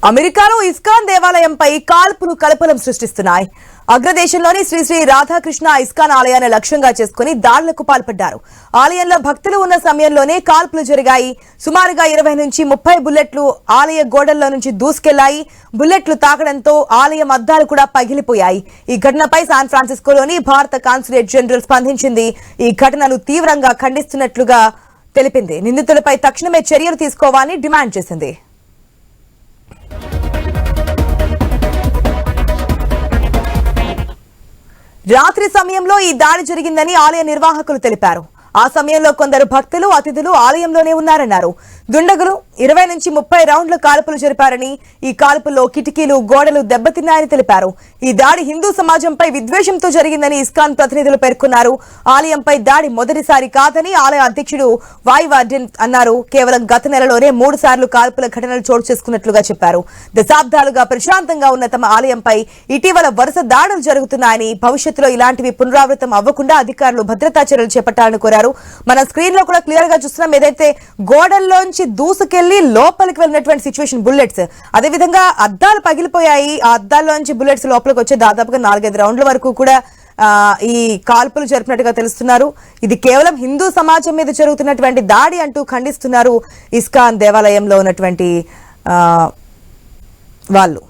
అమెరికాలో ఇస్కాన్ దేవాలయంపై కాల్పులు కలపలం సృష్టిస్తున్నాయి. అగ్రదేశంలోని శ్రీ శ్రీ రాధాకృష్ణ ఇస్కాన్ ఆలయాన్ని లక్ష్యంగా చేసుకుని దాడులకు పాల్పడ్డారు. ఆలయంలో భక్తులు ఉన్న సమయంలోనే కాల్పులు జరిగాయి. సుమారుగా 20 నుంచి 30 బుల్లెట్లు ఆలయ గోడల్లో నుంచి దూసుకెళ్లాయి. బుల్లెట్లు తాకడంతో ఆలయం అద్దాలు కూడా పగిలిపోయాయి. ఈ ఘటనపై శాన్ ఫ్రాన్సిస్కోలోని భారత కాన్సులేట్ జనరల్ స్పందించింది. ఈ ఘటనను తీవ్రంగా ఖండిస్తున్నట్లుగా తెలిపింది. నిందితులపై తక్షణమే చర్యలు తీసుకోవాలని డిమాండ్ చేసింది. రాత్రి సమయంలో ఈ దాడి జరిగిందని ఆలయ నిర్వాహకులు తెలిపారు. ఆ సమయంలో కొందరు భక్తులు అతిథులు ఆలయంలోనే ఉన్నారన్నారు. దుండగులు 20 నుంచి 30 రౌండ్ల కాల్పులు జరిపారని, ఈ కాల్పుల్లో కిటికీలు గోడలు దెబ్బతిన్నాయని తెలిపారు. ఈ దాడి హిందూ సమాజంపై విద్వేషంతో జరిగిందని ఇస్కాన్ ప్రతినిధులు పేర్కొన్నారు. ఆలయంపై దాడి మొదటిసారి కాదని ఆలయ అధ్యక్షుడు వాయివార్డెన్ అన్నారు. కేవలం గత నెలలోనే 3 సార్లు కాల్పుల ఘటనలు చోటు చేసుకున్నట్లుగా చెప్పారు. దశాబ్దాలుగా ప్రశాంతంగా ఉన్న తమ ఆలయంపై ఇటీవల వరుస దాడులు జరుగుతున్నాయని, భవిష్యత్తులో ఇలాంటివి పునరావృతం అవ్వకుండా అధికారులు భద్రతా చర్యలు చేపట్టాలని కోరారు. మన స్క్రీన్ లో కూడా క్లియర్ గా చూస్తున్నాం. ఏదైతే గోడల్లోంచి దూసుకెళ్లి లోపలికి వెళ్ళినటువంటి సిచ్యువేషన్, బుల్లెట్స్, అదేవిధంగా అద్దాలు పగిలిపోయాయి. ఆ అద్దాల్లోంచి బుల్లెట్స్ లోపలికి వచ్చే దాదాపుగా 4-5 రౌండ్ల వరకు కూడా ఈ కాల్పులు జరిపినట్టుగా తెలుస్తున్నారు. ఇది కేవలం హిందూ సమాజం మీద జరుగుతున్నటువంటి దాడి అంటూ ఖండిస్తున్నారు ఇస్కాన్ దేవాలయంలో ఉన్నటువంటి వాళ్ళు.